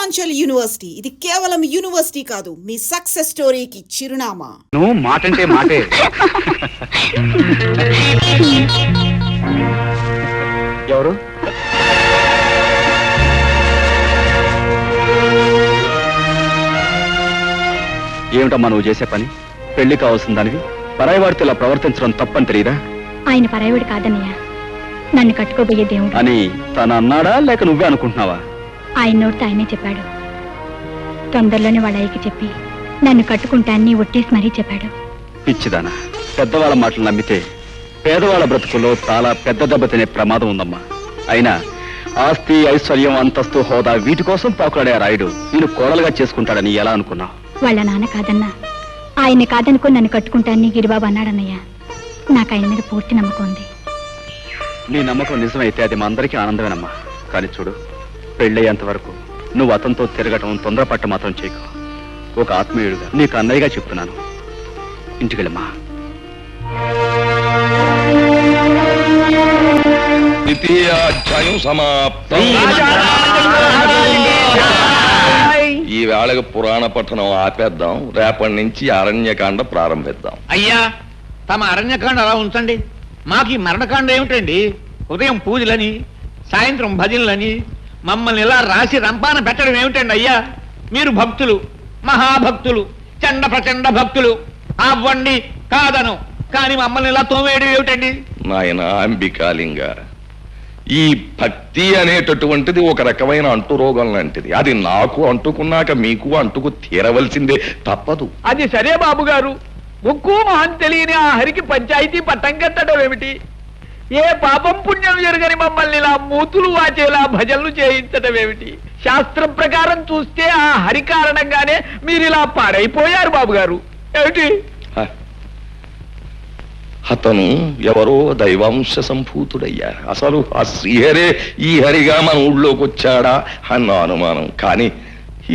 Purvanchal university ఇది కేవలం university కాదు, మీ సక్సెస్ స్టోరీకి చిరునామా. నువ్వు మాటంటే మాటే. ఎవరు? ఏమిటమ్మా నువ్వు చేసే పని? పెళ్లి కావాల్సిన దానివి పరాయివాడితో ఇలా ప్రవర్తించడం తప్పని తెలియదా? ఆయన పరాయివాడు కాదన్నయ్య, నన్ను కట్టుకోబోయే దేవుడు అని తను అన్నాడా లేక నువ్వే అనుకుంటున్నావా? ఆయన నోటితో ఆయనే చెప్పాడు. తొందరలోనే వాళ్ళ అయ్యకి చెప్పి నన్ను కట్టుకుంటాన్ని ఒట్టేసి మరీ చెప్పాడు. పిచ్చిదానా, పెద్దవాళ్ళ మాటలు నమ్మితే పేదవాళ్ళ బ్రతుకుల్లో చాలా పెద్ద దెబ్బ తినే ప్రమాదం ఉందమ్మా. అయినా ఆస్తి, ఐశ్వర్యం, అంతస్తు, హోదా వీటి కోసం పాకులాడే రాయుడు నేను కోడలుగా చేసుకుంటాడని ఎలా అనుకున్నావు? వాళ్ళ నాన్న కాదన్నా, ఆయన్ని కాదనుకో నన్ను కట్టుకుంటాన్ని గిరిబాబు అన్నాడన్నయ్య. నాకు ఆయన మీద పూర్తి నమ్మకం ఉంది. నీ నమ్మకం నిజమైతే అది మా అందరికీ ఆనందమేనమ్మా. కానీ చూడు, పెళ్ళయ్యేంత వరకు నువ్వు అతనితో తిరగటం, తొందరపట్ట మాత్రం చేయకు. ఒక ఆత్మీయుడుగా నీకు అన్నయ్యగా చెప్తున్నాను. ఇంటికెళ్ళమ్మా. ద్వితీయాధ్యాయం సమాప్తం. ఈ వేళకు పురాణ పఠనం ఆపేద్దాం. రేపటి నుంచి అరణ్యకాండ ప్రారంభిద్దాం. అయ్యా, తమ అరణ్యకాండ అలా ఉంచండి. మాకు ఈ మరణకాండ ఏమిటండి? ఉదయం పూజలని, సాయంత్రం భజనలని మమ్మల్ని ఇలా రాసి రంపాన పెట్టడం ఏమిటండి అయ్యా? మీరు భక్తులు, మహాభక్తులు, చండ ప్రచండ భక్తులు. అవ్వండి కాదను, కానీ మమ్మల్ని ఇలా తోమేయడం ఏమిటండి? నాయన అంబికాలింగ, ఈ భక్తి అనేటటువంటిది ఒక రకమైన అంటురోగం లాంటిది. అది నాకు అంటుకున్నాక మీకు అంటుకు తీరవలసిందే, తప్పదు. అది సరే బాబు గారు, ముక్కు మహం తెలియని ఆ హరికి పంచాయతీ పట్టం కట్టడం ఏమిటి? ఏ పాపం పుణ్యం జరగని మమ్మల్ని ఇలా మూతులు వాచేలా భజనలు చేయించడం ఏమిటి? శాస్త్రం ప్రకారం చూస్తే ఆ హరి కారణంగానే మీరు ఇలా పాడైపోయారు బాబు గారు. ఏమిటి? అతను ఎవరో దైవాంశ సంభూతుడయ్యా. అసలు ఆ శ్రీహరే ఈ హరిగా మన ఊళ్ళోకి వచ్చాడా అన్న అనుమానం. కానీ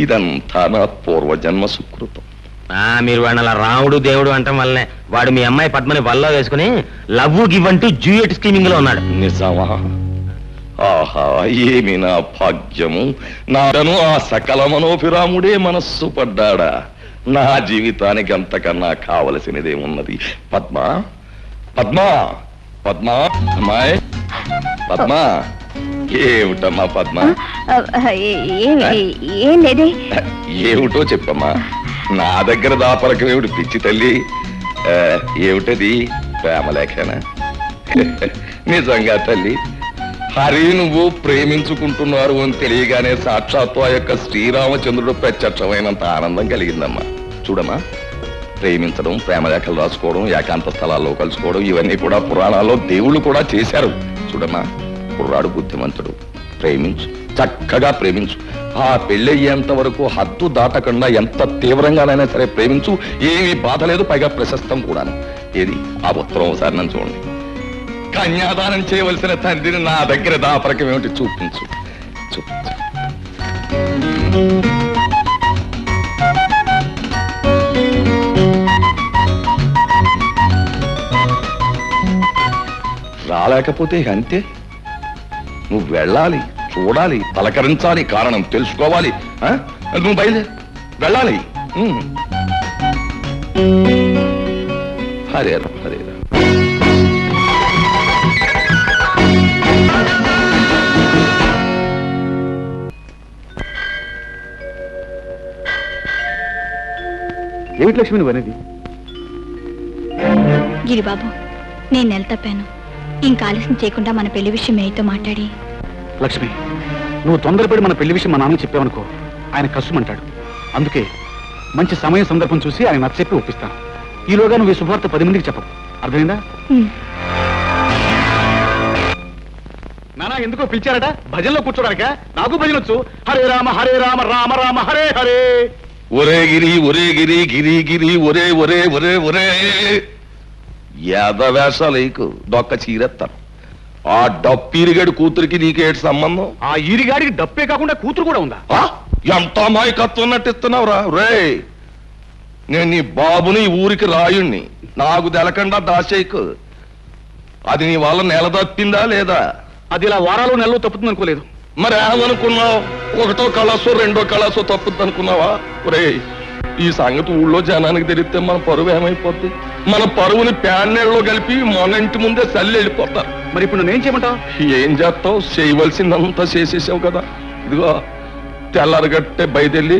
ఇదంతా నా పూర్వజన్మ సుకృతం. మీరు వాడిని అలా రాముడు దేవుడు అంటాం వల్లనే వాడు మీ అమ్మాయి పద్మని వల్ల వేసుకుని లవ్ గివ్ అంటూ డ్యూయట్ స్కీమింగ్ లో ఉన్నాడు. నిజమా? ఆహా, ఏమి నా భాగ్యము! నాడను ఆ సకల మనోభిరాముడే మనస్సు పడ్డాడా? నా జీవితానికి అంతకన్నా కావలసినదేమున్నది? పద్మ, పద్మ, పద్మ, అమ్మాయి పద్మ. ఏమిటమ్మా పద్మ? ఏం లేదే. ఏమిటో చెప్పమ్మా. నా దగ్గర దాపరకం ఏమిటి పిచ్చి తల్లి? ఏమిటది? ప్రేమలేఖనా? నిజంగా తల్లి, హరి నువ్వు ప్రేమించుకుంటున్నారు అని తెలియగానే సాక్షాత్తు ఆ యొక్క శ్రీరామచంద్రుడు ప్రత్యక్షమైనంత ఆనందం కలిగిందమ్మా. చూడమ్మా, ప్రేమించడం, ప్రేమలేఖలు రాసుకోవడం, ఏకాంత స్థలాల్లో కలుసుకోవడం ఇవన్నీ కూడా పురాణాల్లో దేవుళ్ళు కూడా చేశారు. చూడమ్మా, కుర్రాడు బుద్ధిమంతుడు, ప్రేమించు, చక్కగా ప్రేమించు. ఆ పెళ్ళయ్యేంత వరకు హద్దు దాటకుండా ఎంత తీవ్రంగానైనా సరే ప్రేమించు. ఏమీ బాధ లేదు, పైగా ప్రశస్తం కూడాను. ఏది ఆ ఉత్తరం ఒకసారి నన్ను చూడండి. కన్యాదానం చేయవలసిన తండ్రిని నా దగ్గర దాపరకం ఏమిటి? చూపించు, చూపించు. రాలేకపోతే అంతే. నువ్వు వెళ్ళాలి, చూడాలి, పలకరించాలి, కారణం తెలుసుకోవాలి. నువ్వు బయలుదేరి వెళ్ళాలి. హరేరా హరేరా. ఏమిటి లక్ష్మి నువ్వు అనేది? గిరిబాబు, నేను నెల తప్పాను. ఇంకా ఆలస్యం చేయకుండా మన పెళ్లి విషయం మేయతో మాట్లాడి. లక్ష్మి, నువ్వు తొందరపడి మన పెళ్లి విషయం మా నాన్నకి చెప్పావనుకో, ఆయన కష్టమంటాడు. అందుకే మంచి సమయం సందర్భం చూసి ఆయన నచ్చచెప్పి ఒప్పిస్తాను. ఈలోగా నువ్వు ఈ శుభవార్త 10 మందికి చెప్పవు. అర్థమైందా? నానా ఎందుకో పిలిచారట? భజనలో కూర్చోడానిక? నాకు భజన వచ్చు. హరే రామ హరే రామ రామ రామ హరే హరే. ఒరే గిరి, ఒరే గిరి, గిరి గిరి, ఒరే ఒరే ఒరే ఒరే. యాదవేషాలకు దొక్క చీరెత్తాను. ఆ డప్పీరిగాడి కూతురికి నీకేటి సంబంధం? ఆ ఈరిగాడికి డప్పే కాకుండా కూతురు కూడా ఉందా? ఎంత అమాయకత్వం నటిస్తున్నావురా రే. నేను నీ బాబుని ఊరికి రాయుణ్ణి, నాకు తెలకుండా దాచేయకు. అది నీ వల్ల నెల తప్పిందా లేదా? అది ఇలా వారాలు నెలలో తప్పుతుంది అనుకోలేదు. మరి ఏమనుకున్నావు? ఒకటో కళాసో రెండో కళాసో తప్పుద్ది అనుకున్నావా? ఒరేయ్, ఈ సంగతి ఊళ్ళో జనానికి తెలిస్తే మన పరువు ఏమైపోద్ది? మన పరువుని ప్యాన్నెళ్ళలో కలిపి మన ఇంటి ముందే చల్లి వెళ్ళిపోతారు. మరి ఇప్పుడు నేనేం చేయమంటావు? ఏం చేస్తావు? చేయవలసిందంతా చేసేసావు కదా. ఇదిగో తెల్లారగట్టే బయదెళ్ళి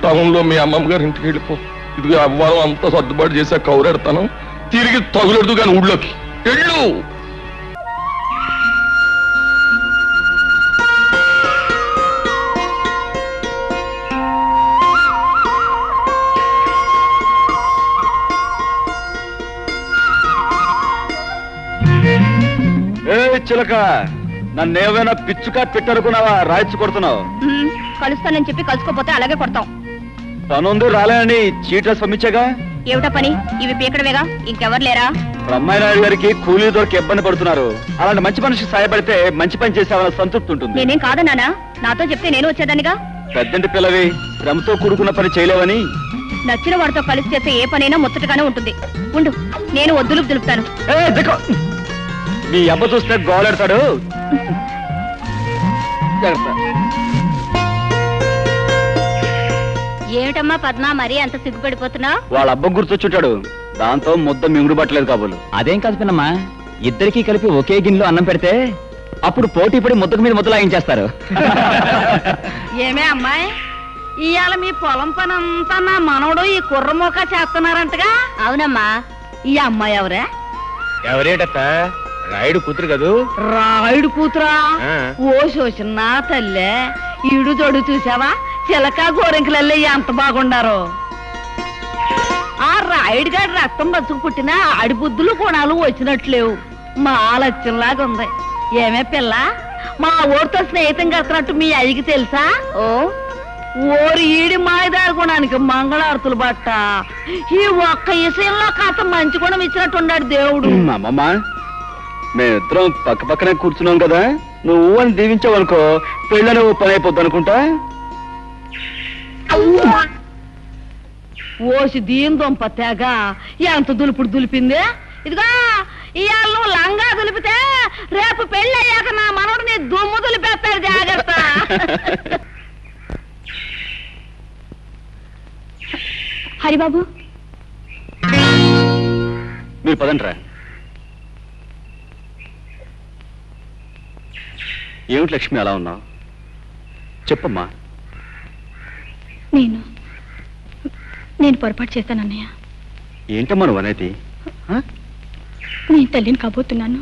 టౌన్ లో మీ అమ్మమ్మ గారి ఇంటికి వెళ్ళిపో. ఇదిగో అవ్వాలం అంతా సర్దుబాటు చేసా కౌరెడతాను. తిరిగి తగులెడదు కానీ ఊళ్ళోకి వెళ్ళు. చిలక, నన్నేమైనా పిచ్చుకా పెట్టనుకున్నావా? రాయిచ్చు కొడుతున్నావు. కలుస్తానని చెప్పి కలుసుకోపోతే అలాగే కొడతాం. పనుంది రాలేని చీట్లెస్ పంపించాగా. ఏమిటా పని? ఇవి పీకడమేగా, ఇంకెవరు లేరా? బ్రహ్మాయినాయుడు గారికి కూలీ దొరికి ఇబ్బంది పడుతున్నారు. అలాంటి మంచి మనిషికి సాయపడితే మంచి పని చేసావన్న సంతృప్తి ఉంటుంది. నేనేం కాదన్నానా? నాతో చెప్తే నేను వచ్చేదానిగా. పెద్దంటి పిల్లవి, శ్రమతో కూడుకున్న పని చేయలేవని. నచ్చిన వాడితో కలిసి చేస్తే ఏ పనైనా ముచ్చటగానే ఉంటుంది. ఉండు, నేను వద్దులు దులుపుతాను. మీ అబ్బ చూస్తే గోలెడతాడు. ఏమిటమ్మా పద్మ, మరీ అంత సిగ్గుపడిపోతున్నావు? వాళ్ళ అబ్బ గుర్తొచ్చుంటాడు. దాంతో ముద్ద మింగుడు పట్టలేదు కాబోలు. అదేం కాదు పిన్నమ్మా, ఇద్దరికి కలిపి ఒకే గిన్నెలో అన్నం పెడితే అప్పుడు పోటీ పడి ముద్దకు మీద ముద్ద లాగించేస్తారు. ఏమే అమ్మాయి, ఇవాళ మీ పొలం పని అంతా నా మనవడు ఈ కుర్రమోక చేస్తున్నారంటగా? అవునమ్మా. ఈ అమ్మాయి ఎవరే? ఎవరేటత్త? రాయుడు కూతురు కదూ. రాయుడు కూతురా? ఆ. ఓ శోషన్న తల్లే, ఈడు జోడు చూసావా? చిలక గోరెంకలల్లే ఎంత బాగుండారో. ఆ రాయుడు గారి రక్తం బతుకు పుట్టిన ఆడి బుద్ధులు గుణాలు వచ్చినట్లేవు. మా లక్ష్యంలాగా ఉంది. ఏమే పిల్ల, మా ఊరితో స్నేహితం కడుతున్నట్టు మీ అయ్యకి తెలుసా? ఓ ఓరి ఈడి మాయదారి గుణానికి మంగళారతులు బట్ట. ఈ ఒక్క విషయంలో కాస్త మంచి గుణం ఇచ్చినట్టున్నాడు దేవుడు. అమ్మమ్మ, మేమిద్దరం పక్క పక్కనే కూర్చున్నాం కదా, నువ్వు అని దీవించావు అనుకో, పెళ్ళని ఓ పని అయిపోద్ది అనుకుంటా. ఓసి దీని దొంప తెగ ఎంత దులుపుడు దులిపింది. ఇదిగో ఇవాళ నువ్వు లంగా దులిపితే రేపు పెళ్ళి అయ్యాక నా మనవడు నీ దుమ్ము దులిపేస్తాడు, జాగ్రత్త. హరిబాబు, మీరు పదంట్రా. ఏమిటి లక్ష్మి అలా ఉన్నావు? చెప్పమ్మా. నేను పొరపాటు చేశాను అన్నయ్య. ఏంటమ్మా నువ్వు అనేది? నేను తల్లిని కాబోతున్నాను.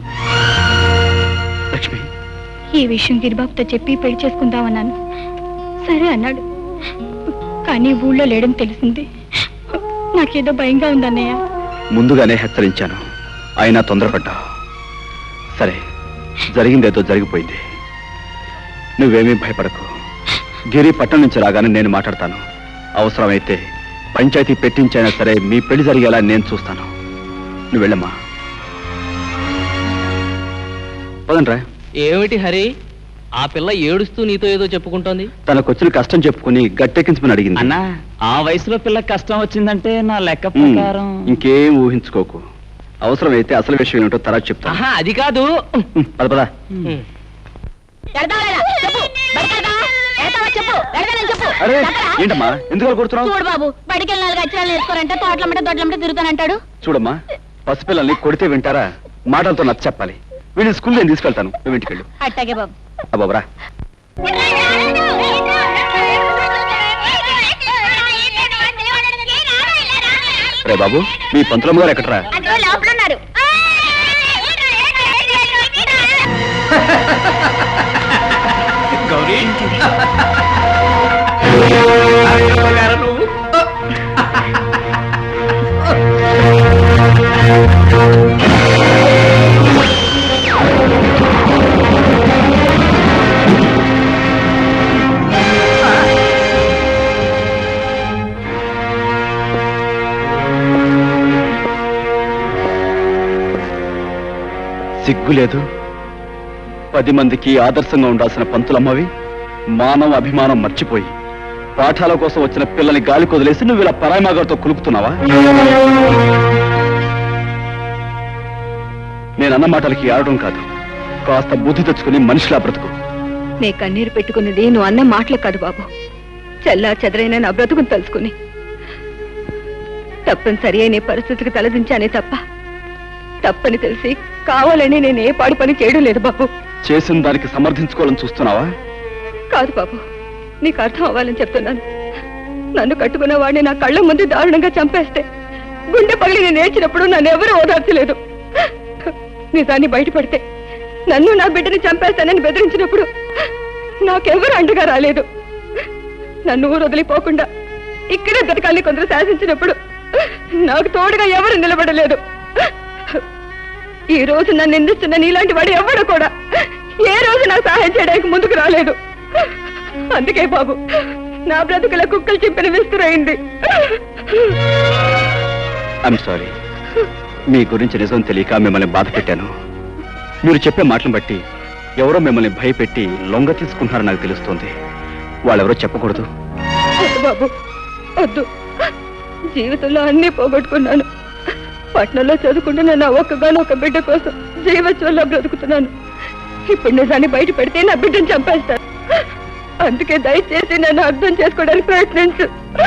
లక్ష్మి, ఈ విషయం గిరిబాబుతో చెప్పి పెళ్లి చేసుకుందామన్నాను. సరే అన్నాడు. కానీ ఊళ్ళో లేడని తెలిసింది. నాకేదో భయంగా ఉందన్నయ్య. ముందుగానే హెచ్చరించాను, అయినా తొందరపడ్డా. సరే, జరిగిందేదో జరిగిపోయింది. నువ్వేమీ భయపడకు. గిరి పట్టణం నుంచి రాగానే నేను మాట్లాడతాను. అవసరమైతే పంచాయతీ పెట్టించైనా సరే మీ పెళ్లి జరిగేలా నేను చూస్తాను. నువ్వు వెళ్ళమ్మా. పదండ్రా. ఏమిటి హరి, ఆ పిల్ల ఏడుస్తూ నీతో ఏదో చెప్పుకుంటోంది? తనకొచ్చిన కష్టం చెప్పుకుని గట్టెక్కించమని అడిగింది. అన్నా, ఆ వయసులో పిల్లకి కష్టం వచ్చిందంటే నా లెక్క ప్రకారం ఇంకేం ఊహించుకోకు. అవసరమైతే అసలు విషయం ఏమిటో తర్వాత చెప్తా. ఆహా, అది కాదు. పద పద. అరే ఏంటమ్మా, ఎందుకు కూర్చున్నావు? చూడు బాబు, బడికి వెళ్ళి 4 అక్షరాలు నేర్చుకోరంటే తోటలమ్మట దొడ్లమ్మట తిరుగుతానంటాడు. చూడమ్మా, పసిపిల్లల్ని కొడితే వింటారా? మాటలతో నచ్చ చెప్పాలి. వీళ్ళని స్కూల్ నేను తీసుకెళ్తాను, నువ్వు ఇంటికి వెళ్ళు. అట్టాగే బాబు. బాబరా. రే బాబు, మీ పంతులమ్మ గారు ఎక్కడరా? లోపలున్నారు. గౌరీ, నువ్వు సిగ్గు లేదు? 10 మందికి ఆదర్శంగా ఉండాల్సిన పంతులమ్మవి మానవ అభిమానం మర్చిపోయి పాఠాల కోసం వచ్చిన పిల్లని గాలి కొదిలేసి నువ్వు ఇలా పరాయిమాగారితో కులుపుతున్నావా? నేనన్న మాటలకి ఆడడం కాదు, కాస్త బుద్ధి తెచ్చుకుని మనిషిలా బ్రతుకు. నీ కన్నీరు పెట్టుకున్నది నువ్వు అన్న మాటలు కాదు బాబు, చెల్లా చెదరైన నా బ్రతుకుని తలుచుకుని. తప్పనిసరి అయిన పరిస్థితికి తలదించానే తప్ప తప్పని తెలిసి కావాలని నేను ఏ పాడు పని చేయడం లేదు బాబు. చేసిన దానికి సమర్థించుకోవాలని చూస్తున్నావా? కాదు బాబు, నీకు అర్థం అవ్వాలని చెప్తున్నాను. నన్ను కట్టుకున్న వాడిని నా కళ్ళ ముందు దారుణంగా చంపేస్తే గుండె పగిలి నేను ఏడ్చినప్పుడు నన్ను ఎవరూ ఓదార్చలేదు. నిజాన్ని బయటపడితే నన్ను నా బిడ్డని చంపేస్తానని బెదిరించినప్పుడు నాకెవరు అండగా రాలేదు. నన్ను ఊరు వదిలిపోకుండా ఇక్కడే బ్రతకాలని కొందరు శాసించినప్పుడు నాకు తోడుగా ఎవరు నిలబడలేదు. ఈ రోజు నన్ను నిందిస్తున్న నీలాంటి వాడు ఎవడు కూడా ఏ రోజు నాకు సహాయం చేయడానికి ముందుకు రాలేదు. అందుకే బాబు నా బ్రతుకుల కుక్కలు చింపిన విస్తురైంది. I'm sorry. మీ గురించి నిజం తెలియక మిమ్మల్ని బాధ పెట్టాను. మీరు చెప్పే మాటలను బట్టి ఎవరో మిమ్మల్ని భయపెట్టి లొంగ తీసుకుంటున్నారని నాకు తెలుస్తోంది. వాళ్ళెవరో చెప్పకూడదు. వద్దు బాబు వద్దు. జీవితంలో అన్నీ పోగొట్టుకున్నాను. పట్నంలో చదువుకుంటున్న నా ఒక్కగానొక్క బిడ్డ కోసం జీవచ్వల్లో బ్రతుకుతున్నాను. ఇప్పుడు నిజాన్ని బయట పెడితే నా బిడ్డను చంపేస్తాను. అందుకే దయచేసి నన్ను అర్థం చేసుకోవడానికి ప్రయత్నించు.